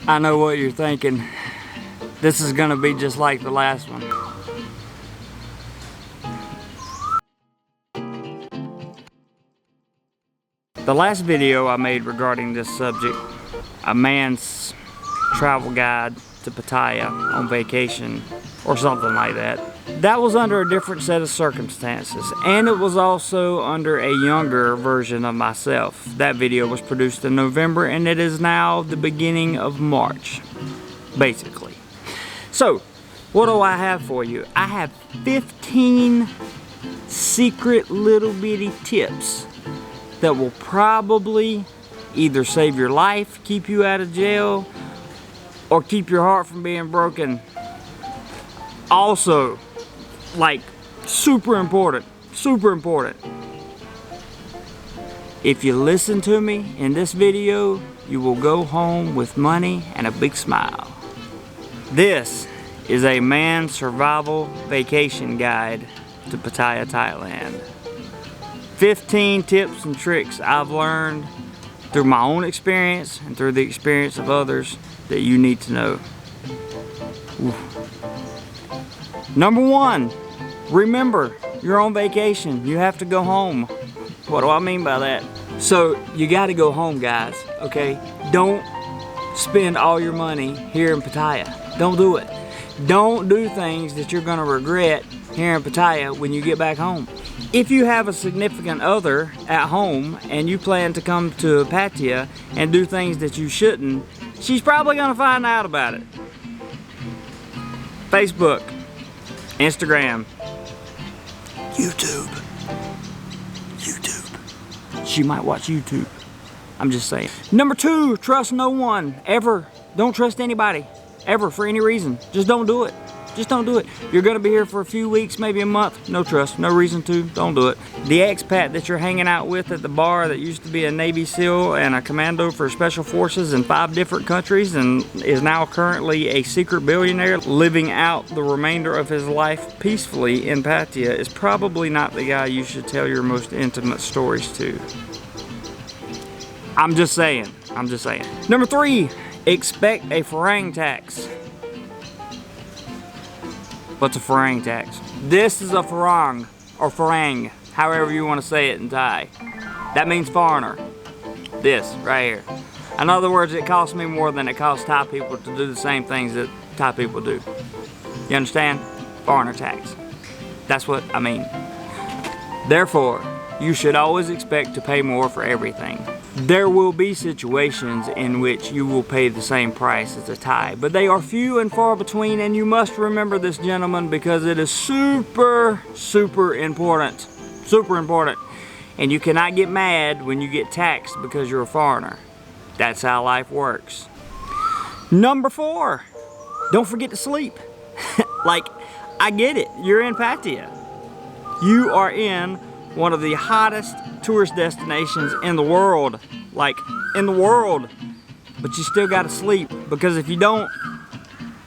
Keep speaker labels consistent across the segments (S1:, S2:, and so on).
S1: I know what you're thinking. This is gonna be just like the last one. The last video I made regarding this subject, a man's travel guide to Pattaya on vacation or something like that, that was under a different set of circumstances, and it was also under a younger version of myself. That video was produced in November, and it is now the beginning of March, basically. So, what do I have for you? I have 15 secret little bitty tips that will probably either save your life, keep you out of jail, or keep your heart from being broken. Also, like, super important. If you listen to me in this video, you will go home with money and a big smile. This is a man's survival vacation guide to Pattaya, Thailand. 15 tips and tricks I've learned through my own experience and through the experience of others that you need to know. Oof. Number 1, remember, you're on vacation. You have to go home. What do I mean by that? So, you gotta go home, guys, okay? Don't spend all your money here in Pattaya. Don't do it. Don't do things that you're gonna regret here in Pattaya when you get back home. If you have a significant other at home and you plan to come to Pattaya and do things that you shouldn't, she's probably gonna find out about it. Facebook, Instagram, YouTube. She might watch YouTube. I'm just saying. Number 2, trust no one, ever. Don't trust anybody, ever, for any reason. Just don't do it. Just don't do it. You're gonna be here for a few weeks, maybe a month. No trust, no reason to, don't do it. The expat that you're hanging out with at the bar that used to be a Navy SEAL and a commando for special forces in 5 different countries and is now currently a secret billionaire living out the remainder of his life peacefully in Pattaya is probably not the guy you should tell your most intimate stories to. I'm just saying. Number 3, expect a farang tax. What's a farang tax? This is a farang, or farang, however you want to say it in Thai. That means foreigner. This, right here. In other words, it costs me more than it costs Thai people to do the same things that Thai people do. You understand? Foreigner tax. That's what I mean. Therefore, you should always expect to pay more for everything. There will be situations in which you will pay the same price as a Thai, but they are few and far between, and you must remember this, gentlemen, because it is super important. Super important. And you cannot get mad when you get taxed because you're a foreigner. That's how life works. Number 4, don't forget to sleep. Like, I get it, you're in Pattaya. You are in one of the hottest tourist destinations in the world, like in the world, but you still gotta sleep, because if you don't,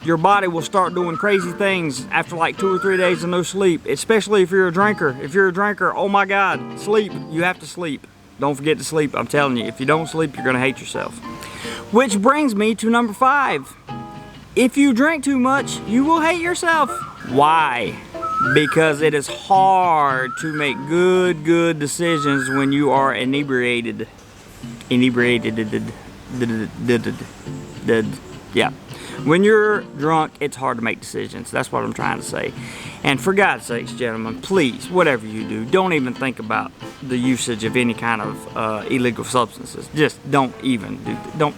S1: your body will start doing crazy things after like 2 or 3 days of no sleep, especially if you're a drinker. If you're a drinker, oh my God, sleep, you have to sleep. Don't forget to sleep, I'm telling you, if you don't sleep, you're gonna hate yourself. Which brings me to number 5. If you drink too much, you will hate yourself. Why? Because it is hard to make good decisions when you are inebriated. Yeah. When you're drunk, it's hard to make decisions. That's what I'm trying to say. And for God's sakes, gentlemen, please, whatever you do, don't even think about the usage of any kind of illegal substances. Just don't even do that. Don't.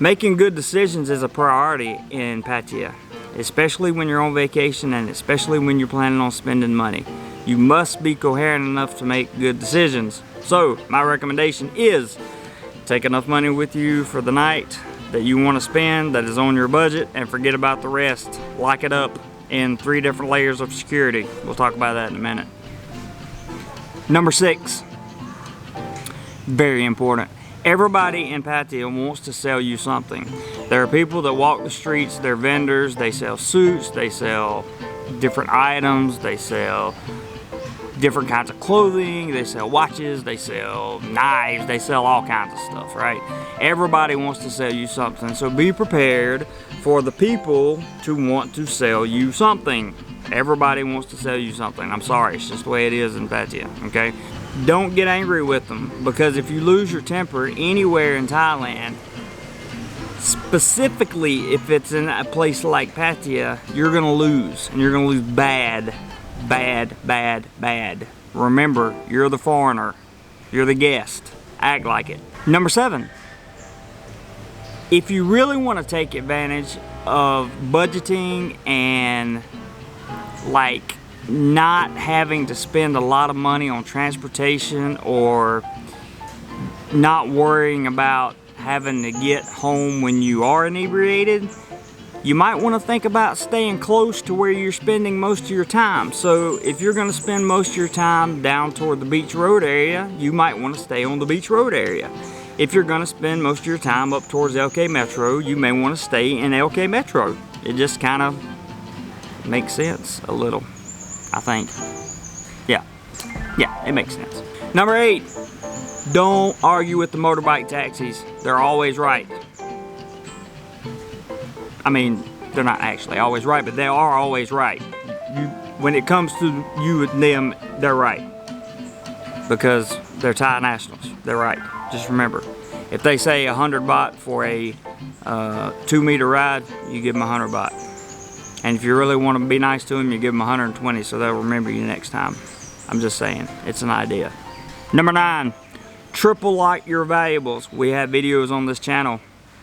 S1: Making good decisions is a priority in Pattaya, especially when you're on vacation and especially when you're planning on spending money. You must be coherent enough to make good decisions. So, my recommendation is take enough money with you for the night that you want to spend, that is on your budget, and forget about the rest. Lock it up in 3 different layers of security. We'll talk about that in a minute. Number 6, very important. Everybody in Pattaya wants to sell you something. There are people that walk the streets, they're vendors, they sell suits, they sell different items, they sell different kinds of clothing, they sell watches, they sell knives, they sell all kinds of stuff, right? Everybody wants to sell you something, so be prepared for the people to want to sell you something. Everybody wants to sell you something. I'm sorry, it's just the way it is in Pattaya, okay? Don't get angry with them, because if you lose your temper anywhere in Thailand, specifically if it's in a place like Pattaya, you're gonna lose, and you're gonna lose bad. Bad, bad, bad. Remember, you're the foreigner. You're the guest. Act like it. Number 7. If you really want to take advantage of budgeting and like not having to spend a lot of money on transportation or not worrying about having to get home when you are inebriated, you might want to think about staying close to where you're spending most of your time. So if you're going to spend most of your time down toward the Beach Road area, you might want to stay on the Beach Road area. If you're going to spend most of your time up towards LK Metro, you may want to stay in LK Metro. It just kind of makes sense a little, I think. Yeah, it makes sense. Number 8, don't argue with the motorbike taxis. They're always right. I mean, they're not actually always right, but they are always right. When it comes to you and them, they're right. Because they're Thai nationals. They're right. Just remember, if they say 100 baht for a 2-meter ride, you give them 100 baht. And if you really want to be nice to them, you give them 120 so they'll remember you next time. I'm just saying, it's an idea. Number 9, triple lock your valuables. We have videos on this channel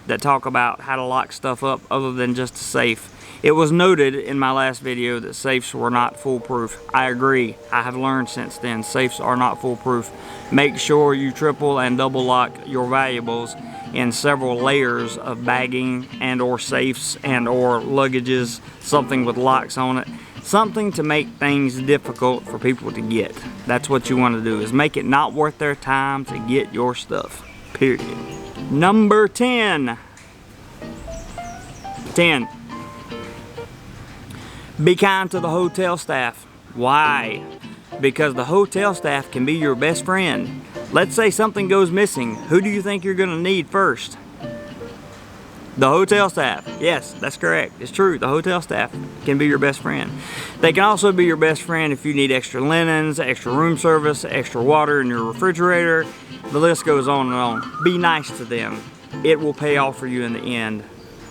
S1: that talk about how to lock stuff up other than just a safe. It was noted in my last video that safes were not foolproof. I agree. I have learned since then, safes are not foolproof. Make sure you triple and double lock your valuables in several layers of bagging and or safes and or luggages, something with locks on it. Something to make things difficult for people to get. That's what you want to do, is make it not worth their time to get your stuff, period. Number 10. 10. Be kind to the hotel staff. Why? Because the hotel staff can be your best friend. Let's say something goes missing. Who do you think you're going to need first? The hotel staff. Yes, that's correct. It's true. The hotel staff can be your best friend. They can also be your best friend if you need extra linens, extra room service, extra water in your refrigerator. The list goes on and on. Be nice to them. It will pay off for you in the end,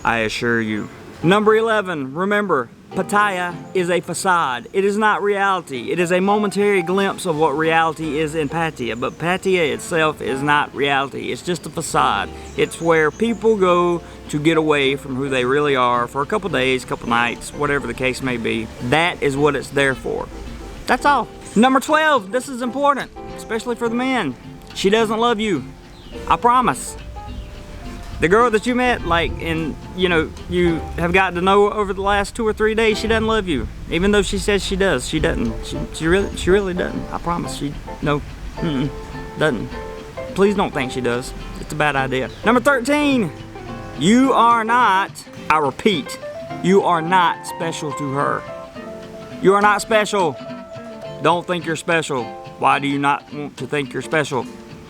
S1: I assure you. Number 11, remember, Pattaya is a facade. It is not reality. It is a momentary glimpse of what reality is in Pattaya, but Pattaya itself is not reality. It's just a facade. It's where people go to get away from who they really are for a couple days, couple nights, whatever the case may be. That is what it's there for. That's all. Number 12, this is important, especially for the men. She doesn't love you. I promise. The girl that you met, like, and you know, you have gotten to know over the last 2 or 3 days, she doesn't love you. Even though she says she does, she doesn't. She really doesn't. I promise. Doesn't. Please don't think she does. It's a bad idea. Number 13, you are not, I repeat, you are not special to her. You are not special. Don't think you're special. Why do you not want to think you're special?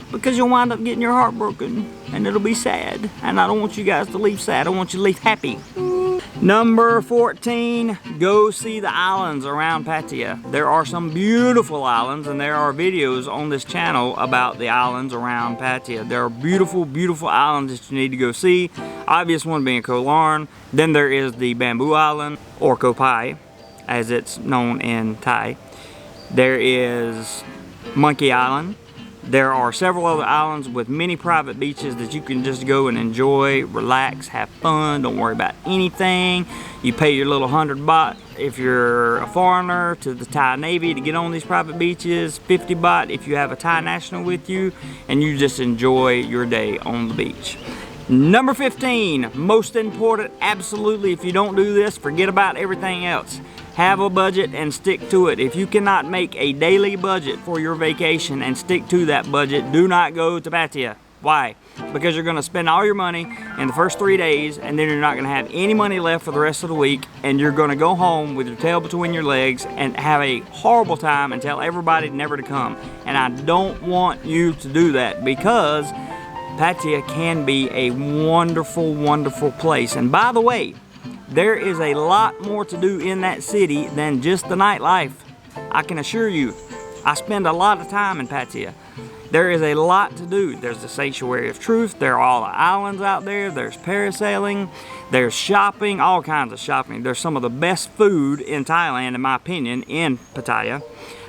S1: Because you'll wind up getting your heart broken and it'll be sad. And I don't want you guys to leave sad. I want you to leave happy. Number 14, go see the islands around Pattaya. There are some beautiful islands and there are videos on this channel about the islands around Pattaya. There are beautiful, beautiful islands that you need to go see. Obvious one being Koh Larn. Then there is the Bamboo Island, or Koh Pai, as it's known in Thai. There is Monkey Island. There are several other islands with many private beaches that you can just go and enjoy, relax, have fun, don't worry about anything. You pay your little 100 baht if you're a foreigner to the Thai Navy to get on these private beaches, 50 baht if you have a Thai national with you, and you just enjoy your day on the beach. Number 15, most important, absolutely, if you don't do this, forget about everything else. Have a budget and stick to it. If you cannot make a daily budget for your vacation and stick to that budget, do not go to Pattaya. Why? Because you're gonna spend all your money in the first 3 days, and then you're not gonna have any money left for the rest of the week, and you're gonna go home with your tail between your legs and have a horrible time and tell everybody never to come. And I don't want you to do that, because Pattaya can be a wonderful, wonderful place. And by the way, there is a lot more to do in that city than just the nightlife. I can assure you, I spend a lot of time in Pattaya. There is a lot to do. There's the Sanctuary of Truth, there are all the islands out there, there's parasailing, there's shopping, all kinds of shopping. There's some of the best food in Thailand, in my opinion, in Pattaya.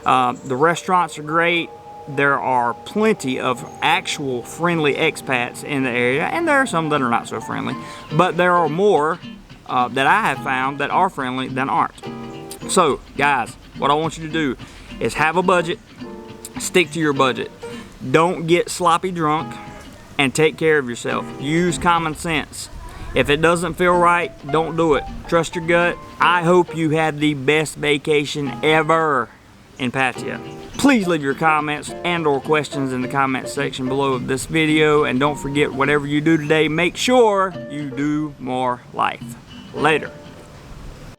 S1: The restaurants are great. There are plenty of actual friendly expats in the area, and there are some that are not so friendly, but there are more that I have found that are friendly than aren't. So guys, what I want you to do is have a budget, stick to your budget. Don't get sloppy drunk, and take care of yourself. Use common sense. If it doesn't feel right, don't do it. Trust your gut. I hope you had the best vacation ever in Pattaya. Please leave your comments and or questions in the comment section below of this video, and don't forget, whatever you do today, make sure you do more life. Later.